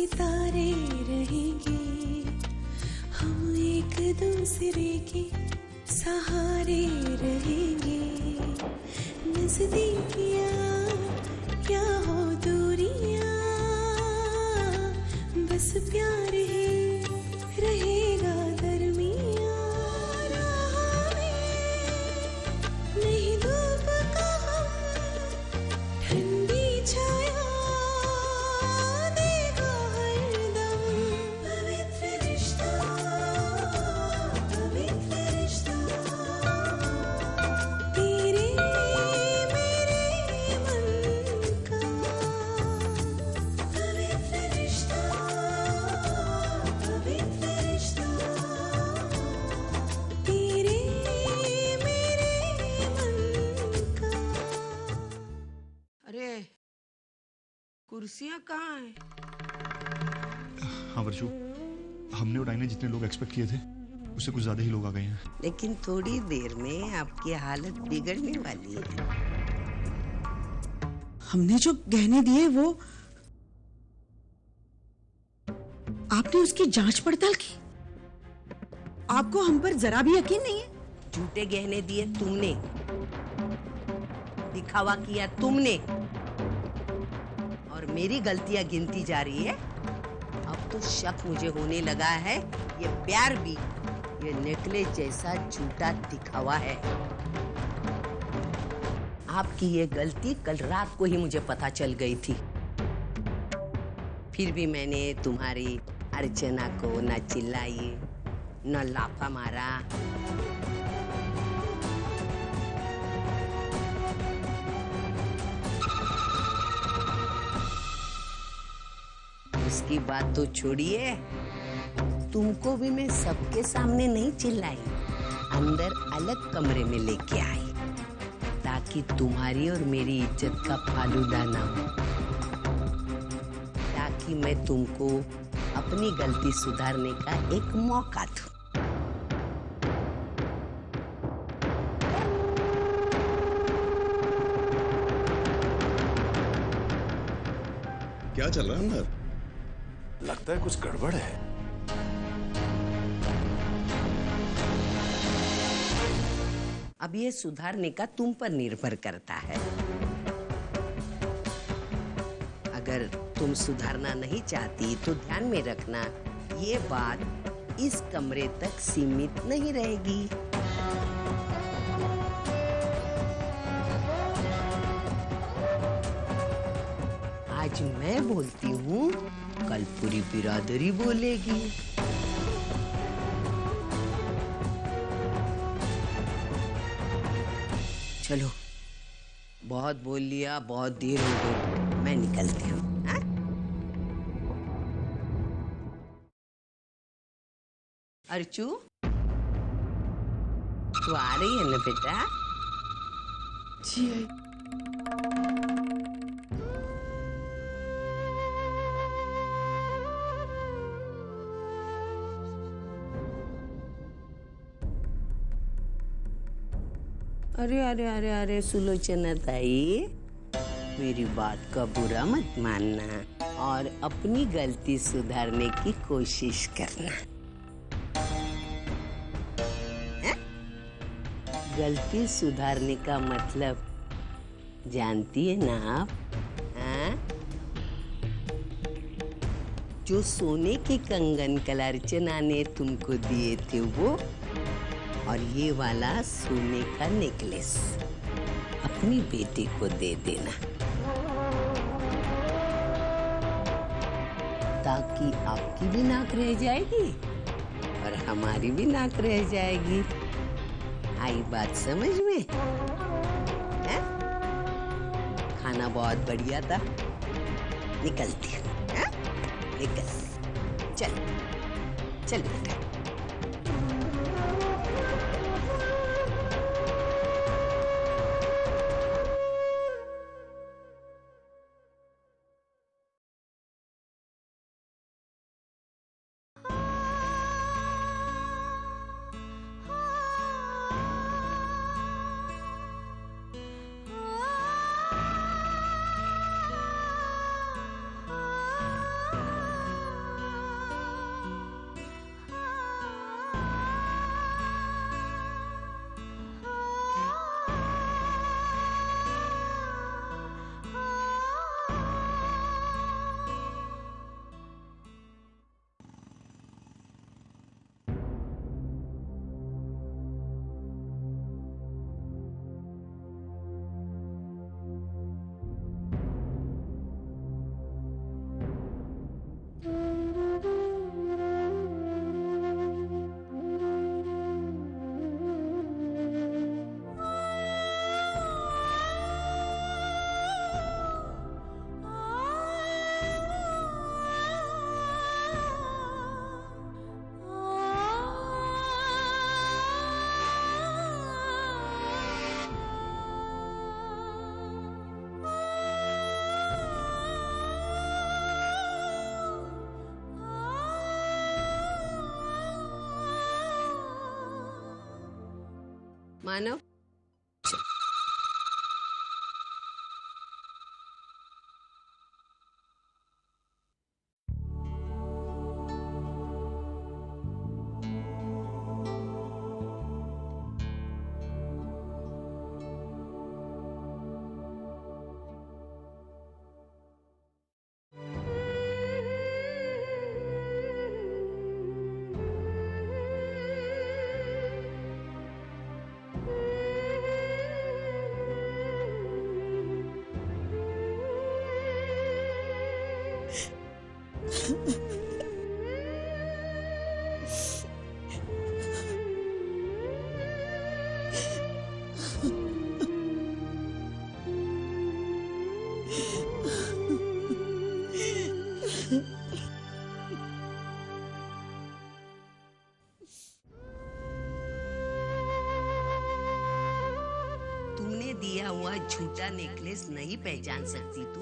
सितारे रहेंगे, हम एक दूसरे के सहारे रहेंगे। नजदीकियाँ क्या हो दूरियाँ, बस प्यार ही रहेगा दरमियाँ। राह में नहीं धूप का हम, ठंडी छाया देगा हरदम। पवित्र रिश्ता, पवित्र रिश्ता, तेरे मेरे मन का। पवित्र रिश्ता, पवित्र रिश्ता, तेरे मेरे मन का। अरे कुर्सियां कहाँ हैं? हाँ वर्षु, हमने और आईने जितने लोग एक्सपेक्ट किए थे उससे कुछ ज्यादा ही लोग आ गए हैं। लेकिन थोड़ी देर में आपकी हालत बिगड़ने वाली है। हमने जो गहने दिए वो आपने उसकी जांच पड़ताल की? आपको हम पर जरा भी यकीन नहीं है? झूठे गहने दिए तुमने, दिखावा किया तुमने, और मेरी गलतियां गिनती जा रही है। अब तो शक मुझे होने लगा है ये प्यार भी ये नेकलेस जैसा झूठा दिखावा है। आपकी ये गलती कल रात को ही मुझे पता चल गई थी, फिर भी मैंने तुम्हारी अर्चना को न चिल्लाई न लाफा मारा। उसकी बात तो छोड़िए, तुमको भी मैं सबके सामने नहीं चिल्लाई, अंदर अलग कमरे में लेके आई ताकि तुम्हारी और मेरी इज्जत का फालूदा ना हो, ताकि मैं तुमको अपनी गलती सुधारने का एक मौका दूं। क्या चल रहा है अंदर? लगता है कुछ गड़बड़ है। अब ये सुधारने का तुम पर निर्भर करता है। अगर तुम सुधारना नहीं चाहती तो ध्यान में रखना, ये बात इस कमरे तक सीमित नहीं रहेगी। आज मैं बोलती हूँ, कल पूरी बिरादरी बोलेगी। चलो, बहुत बोल लिया, बहुत देर हो गई, मैं निकलती हूँ। हाँ? अर्चू, तू आ रही है ना बेटा? जी आई। अरे अरे अरे अरे सुलोचना ताई, मेरी बात का बुरा मत मानना और अपनी गलती सुधारने की कोशिश करना। है? गलती सुधारने का मतलब जानती है ना आप? हाँ? जो सोने के कंगन कल अर्चना ने तुमको दिए थे वो, और ये वाला सोने का नेकलेस अपनी बेटी को दे देना, ताकि आपकी भी नाक रह जाएगी और हमारी भी नाक रह जाएगी। आई बात समझ में? है? खाना बहुत बढ़िया था, निकलती हूँ। निकल, चल चल बेटा। मानव, तुमने दिया हुआ झूठा नेकलेस नहीं पहचान सकती तू?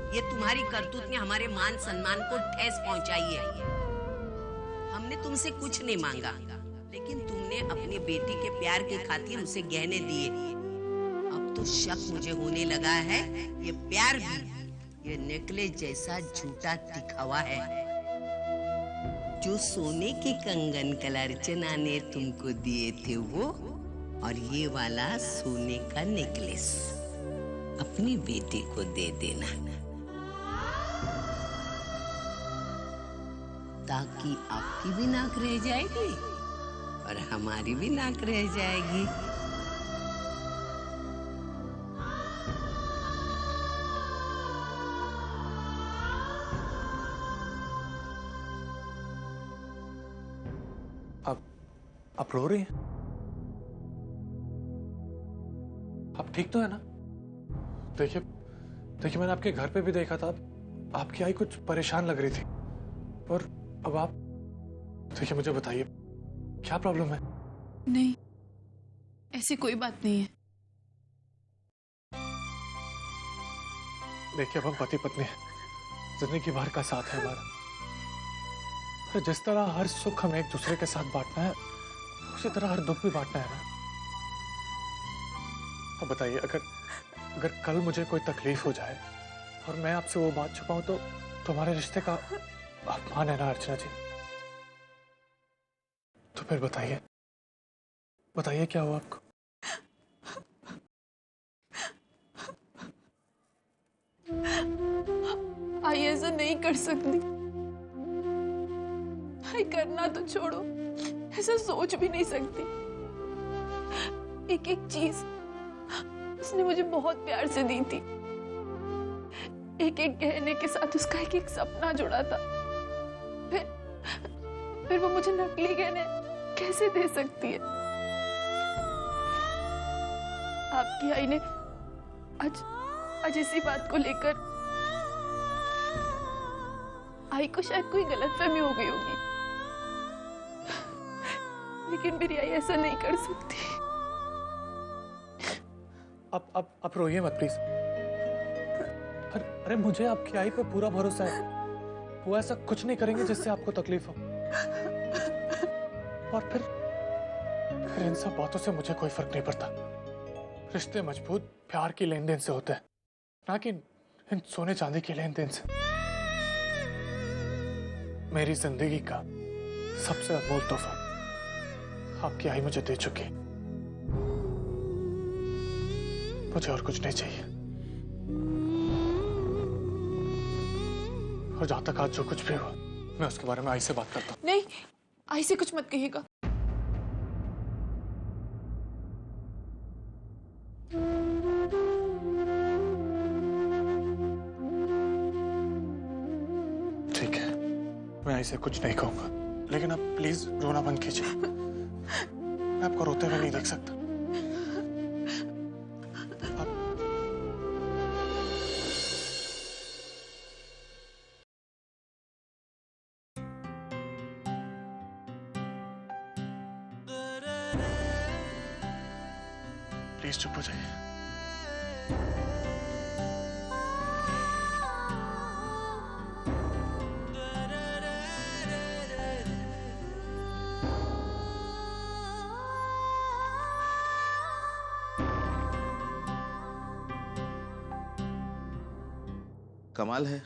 ये तुम्हारी करतूत ने हमारे मान सम्मान को ठेस पहुंचाई है। हमने तुमसे कुछ नहीं मांगा, लेकिन तुमने अपनी बेटी के प्यार की खातिर उसे गहने दिए। अब तो शक मुझे होने लगा है, ये प्यार भी ये नेकलेस जैसा झूठा दिखावा है। जो सोने के कंगन कल अर्चना ने तुमको दिए थे वो, और ये वाला सोने का नेकलेस अपनी बेटी को दे देना, ताकि आपकी भी नाक रह जाएगी और हमारी भी नाक रह जाएगी। आप रो रही हैं? आप ठीक तो है ना? देखिए देखिए, मैंने आपके घर पे भी देखा था, आपकी आई कुछ परेशान लग रही थी। और अब आप देखिए, मुझे बताइए क्या प्रॉब्लम है? नहीं, ऐसी कोई बात नहीं है। देखिए, अब हम पति पत्नी हैं, जिंदगी भर का साथ है हमारा। और जिस तरह हर सुख हमें एक दूसरे के साथ बांटना है, उसी तरह हर दुख भी बांटना है ना। अब बताइए, अगर कल मुझे कोई तकलीफ हो जाए और मैं आपसे वो बात छुपाऊं तो तुम्हारे रिश्ते का अपमान है ना अर्चना जी? तो फिर बताइए क्या हुआ आपको? आई ऐसा नहीं कर सकती। आई करना तो छोड़ो, ऐसा सोच भी नहीं सकती। एक एक चीज उसने मुझे बहुत प्यार से दी थी। एक एक गहने के साथ उसका एक एक सपना जुड़ा था। फिर वो मुझे नकली गहने कैसे दे सकती है? आपकी आई ने आज इसी बात को लेकर आई को शायद कोई गलतफहमी हो गई होगी, लेकिन मेरी आई ऐसा नहीं कर सकती। आप रोइए मत प्लीज। अरे मुझे आपकी आई पे पूरा भरोसा है, वो ऐसा कुछ नहीं करेंगे जिससे आपको तकलीफ हो। और फिर इन सब बातों से मुझे कोई फर्क नहीं पड़ता। रिश्ते मजबूत प्यार की लेन देन से होते हैं, ना कि इन सोने चांदी की लेन देन से। मेरी जिंदगी का सबसे अनमोल तोहफा आपकी आई मुझे दे चुकी। मुझे और कुछ नहीं चाहिए। और जहां तक आज जो कुछ भी हुआ, मैं उसके बारे में आई से बात करता हूँ। नहीं, आई से कुछ मत कहिएगा। ठीक है, मैं आई से कुछ नहीं कहूंगा, लेकिन आप प्लीज रोना बंद कीजिए। मैं आपको रोते हुए नहीं देख सकता। प्लीज चुप हो जाइए। कमाल है,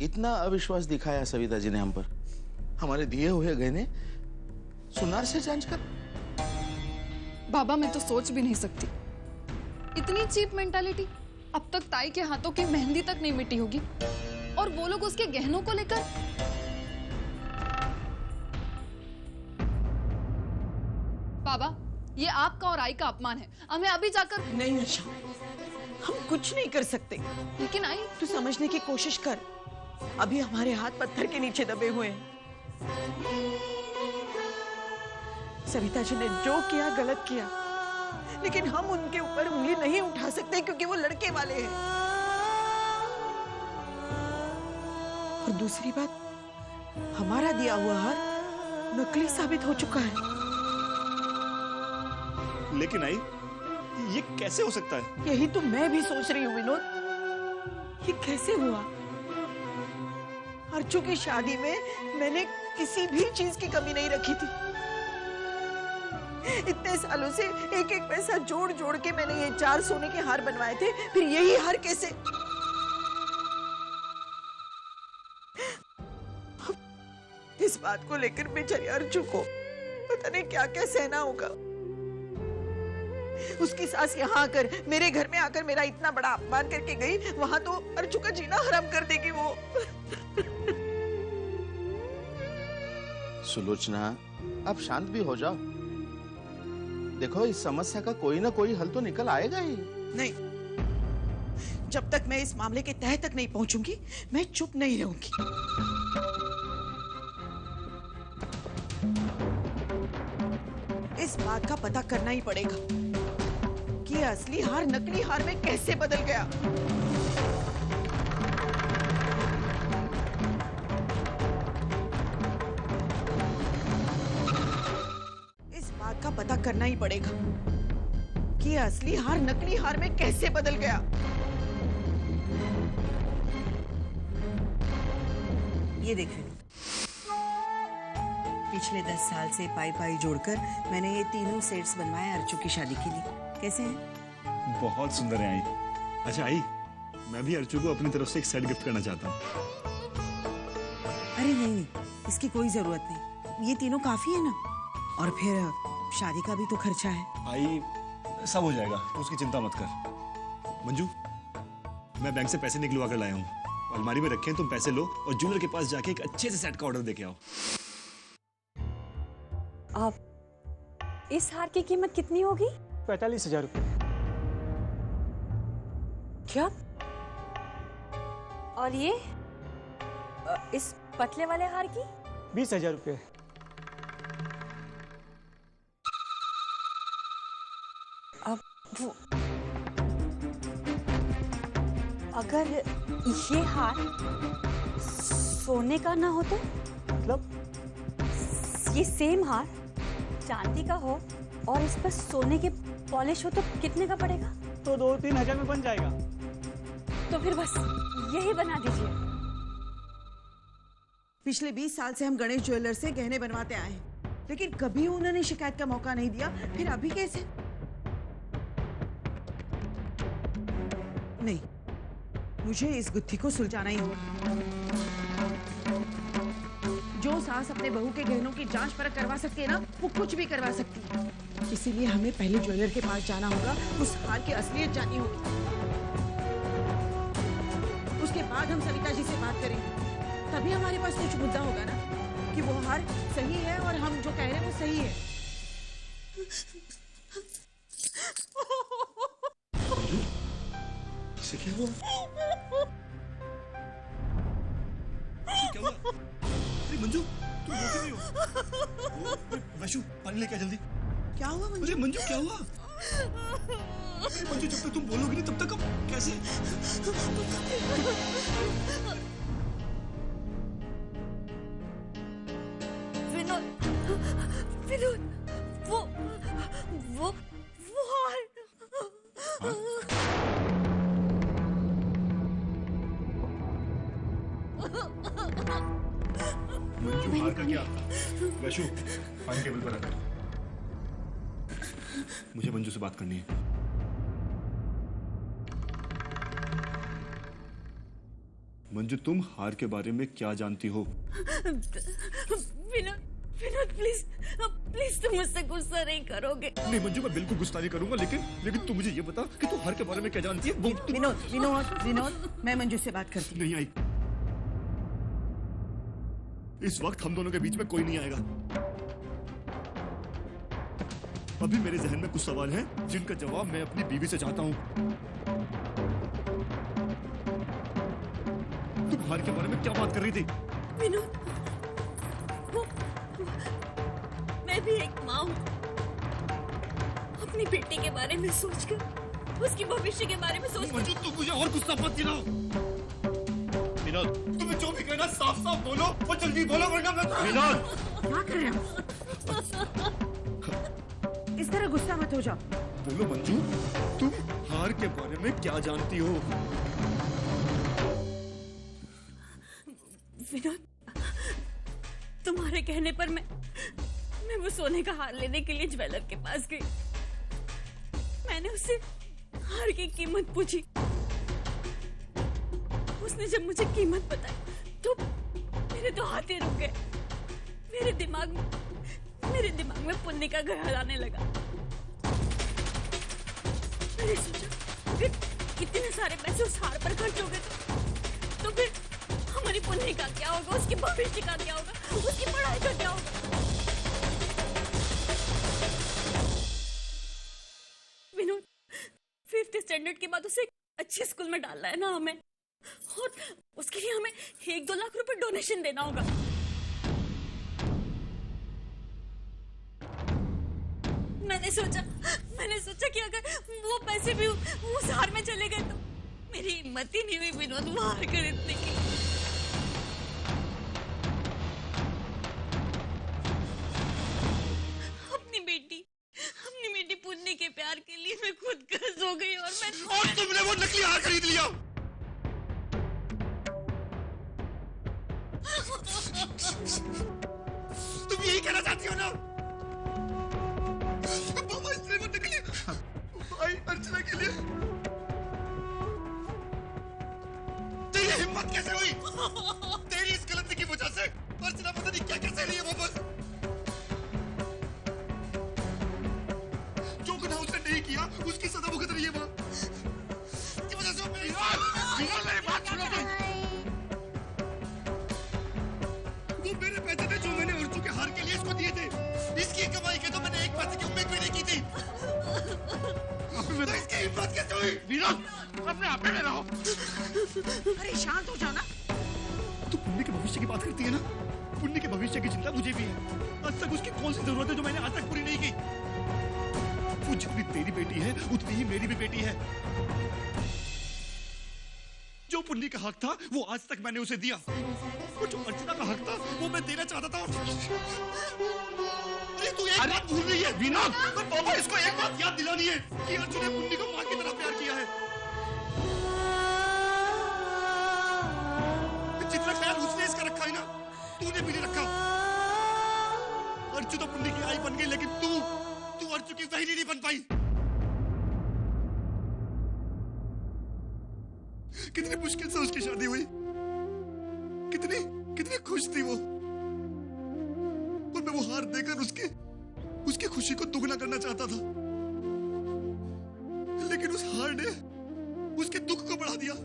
इतना अविश्वास दिखाया सविता जी ने हम पर। हमारे दिए हुए गहने सुनार से जांच कर। बाबा मैं तो सोच भी नहीं सकती, इतनी चीप मेंटालिटी। अब तक ताई के हाथों की मेहंदी तक नहीं मिटी होगी और वो लोग उसके गहनों को लेकर। बाबा ये आपका और आई का अपमान है, हमें अभी जाकर। नहीं आशा, हम कुछ नहीं कर सकते। लेकिन आई, तू समझने की कोशिश कर, अभी हमारे हाथ पत्थर के नीचे दबे हुए हैं। सविता जी ने जो किया गलत किया, लेकिन हम उनके ऊपर उंगली नहीं उठा सकते क्योंकि वो लड़के वाले हैं। और दूसरी बात, हमारा दिया हुआ हार नकली साबित हो चुका है। लेकिन आई, ये कैसे हो सकता है? यही तो मैं भी सोच रही हूँ विनोद, ये कैसे हुआ? अर्चू की शादी में मैंने किसी भी चीज की कमी नहीं रखी थी। इतने सालों से एक एक पैसा जोड़ जोड़ के मैंने ये 4 सोने के हार बनवाए थे, फिर यही हार कैसे? इस बात को लेकर बेचारी अर्चू को पता नहीं क्या क्या सहना होगा। उसकी सास यहाँ आकर, मेरे घर में आकर मेरा इतना बड़ा अपमान करके गई, वहां तो अर्चू का जीना हराम कर देगी वो। सुलोचना, आप शांत भी हो जाओ। देखो, इस समस्या का कोई ना कोई हल तो निकल आएगा ही। नहीं, जब तक मैं इस मामले के तह तक नहीं पहुंचूंगी, मैं चुप नहीं रहूंगी। इस बात का पता करना ही पड़ेगा कि असली हार नकली हार में कैसे बदल गया। इस बात का पता करना ही पड़ेगा कि असली हार नकली हार में कैसे बदल गया। ये देख लो, पिछले 10 साल से पाई पाई जोड़कर मैंने ये तीनों सेट्स बनवाए अर्चू की शादी के लिए। कैसे हैं? बहुत सुंदर है आई। अच्छा आई, मैं भी अर्चू को अपनी तरफ से एक सेट गिफ्ट करना चाहता हूँ। अरे नहीं नहीं, इसकी कोई जरूरत नहीं, ये तीनों काफी है ना। और फिर शादी का भी तो खर्चा है। आई, सब हो जाएगा, उसकी चिंता मत कर। मंजू, मैं बैंक से पैसे निकलवा कर लाया हूँ, अलमारी में रखे हैं, तुम पैसे लो और ज्वेलर के पास जाके एक अच्छे से सेट का ऑर्डर देके आओ। आप इस हार की कीमत कितनी होगी? 45,000 रुपये। क्या? और ये इस पतले वाले हार की? 20,000 रुपये। अब वो, अगर ये हार सोने का ना हो तो? मतलब? ये सेम हार चांदी का हो और इस पर सोने के पॉलिश हो तो कितने का पड़ेगा? तो 2-3 हजार में बन जाएगा। तो फिर बस यही बना दीजिए। पिछले 20 साल से हम गणेश ज्वेलर से गहने बनवाते आए हैं, लेकिन कभी उन्होंने शिकायत का मौका नहीं दिया। फिर अभी कैसे? नहीं, मुझे इस गुत्थी को सुलझाना ही होगा। जो सास अपने बहू के गहनों की जांच परख करवा सकती है ना, वो कुछ भी करवा सकती है। इसीलिए हमें पहले ज्वेलर के पास जाना होगा, उस हार की असलियत जाननी होगी। उसके बाद हम सविता जी से बात करेंगे, तभी हमारे पास कुछ मुद्दा होगा ना कि वो हार सही है और हम जो कह रहे हैं वो सही है। इसे क्या हुआ? क्या हुआ? अरे मंजू, तुम रो क्यों रही हो? वैशु, पानी लेके आ जल्दी। क्या हुआ मंजू? अरे मंजू, क्या हुआ? अरे मंजू, जब तक तुम बोलोगी नहीं तब तक हम कैसे? विनोद, विनोद, वो हार। मंजू, हार का क्या? वैशु, पानी टेबल पर रख। मुझे मंजू से बात करनी है। मंजू, तुम हार के बारे में क्या जानती हो? विनोद, विनोद प्लीज, प्लीज तुम मुझसे गुस्सा नहीं करोगे। नहीं मंजू, मैं बिल्कुल गुस्सा नहीं करूंगा, लेकिन तू मुझे ये बता कि तू हार के बारे में क्या जानती है? विनोद, विनोद, विनोद, मैं मंजू से बात करती हूँ। नहीं आई। इस वक्त हम दोनों के बीच में कोई नहीं आएगा। अभी मेरे जहन में कुछ सवाल हैं जिनका जवाब मैं अपनी बीवी से चाहता हूँ। तुम हार के बारे में क्या बात कर रही थी? विनोद, मैं भी एक माँ हूँ। अपनी बेटी के बारे में सोचकर, उसकी भविष्य के बारे में सोचकर। मंजू, तुम मुझे और गुस्सा मत दिलाओ। विनोद, तुम्हें जो भी कहना साफ साफ बोलो और जल्दी बोलो, वरना मैं। विनोद, क्या कर रहे हो? इस तरह गुस्सा मत हो जाओ। बोलो मंजू, तुम हार के बारे में क्या जानती हो? विनोद, तुम्हारे कहने पर मैं वो सोने का हार लेने के लिए ज्वेलर के पास गई। मैंने उससे हार की कीमत पूछी। उसने जब मुझे कीमत बताई तो मेरे तो हाथ ही रुक गए। मेरे दिमाग में पुण्य का ख्याल आने लगा। मैंने सोचा अगर इतने सारे पैसे उस हार पर खर्च हो गए तो फिर हमारी पुण्य का क्या होगा, उसके भविष्य का क्या होगा, उसकी पढ़ाई का क्या होगा। विनोद, 5th स्टैंडर्ड के बाद उसे अच्छे स्कूल में डालना है ना हमें, और उसके लिए हमें 1-2 लाख रुपए डोनेशन देना होगा। मैंने सोचा कि अगर वो पैसे भी उस हार में चले गए तो मेरी हिम्मत ही नहीं हुई विनोद वो हार खरीदने की। अपनी बेटी पुण्य के प्यार के लिए मैं खुद कर्ज हो गई और तुमने वो नकली हार खरीद लिया। तुम यही कहना चाहती हो ना? भाई अर्चना के लिए तेरी हिम्मत कैसे हुई? तेरी इस गलती की वजह से अर्चना पता नहीं क्या कैसे रही है वापस। जो गुनाह उसने नहीं किया उसकी सजा भुगत रही है वहाँ की वजह से। मेरी बात सुनो वो मेरे पैसे थे जो मैंने अर्चू के हार के लिए इसको दिए थे। इसकी कमाई के तो मैंने एक पैसे की उम्मीद भी नहीं की थी। तो इसकी हिम्मत कैसे हुई? विनोद, अपने आप में रहो। अरे शांत हो जाओ ना। तू पुण्य के भविष्य की बात करती है ना? पुण्य के भविष्य की चिंता मुझे भी है। आज तक उसकी कौन सी जरूरत है जो मैंने आज तक पूरी नहीं की? वो जितनी तेरी बेटी है उतनी ही मेरी भी बेटी है। जो पुण्य का हक था वो आज तक मैंने उसे दिया, और जो अर्चना का हक था वो मैं देना चाहता था। अरे तू एक बात भूल रही है विनोद। बाबा, इसको एक बात याद दिलानी है कि अर्जुन ने पुण्य को मां की तरह प्यार किया है। जितना ख्याल उसने इसका रखा है ना, तूने भी नहीं रखा। अर्जुन तो पुण्य की आई बन गई, लेकिन तू अर्जुन की सहेली नहीं बन पाई। कितनी मुश्किल से उसकी शादी हुई, कितनी खुश थी वो, और मैं वो हार देकर उसकी खुशी को दुगना करना चाहता था, लेकिन उस हार ने उसके दुख को बढ़ा दिया।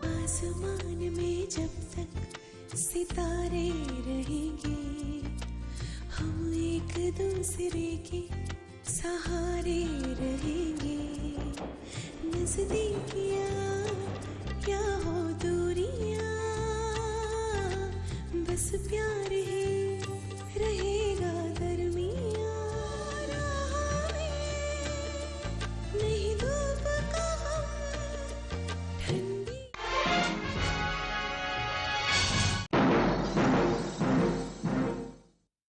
आसमान में जब तक सितारे रहेंगे, हम एक दूसरे के सहारे रहेंगे। नजदीकियां क्या हो दूरियां, बस प्यार है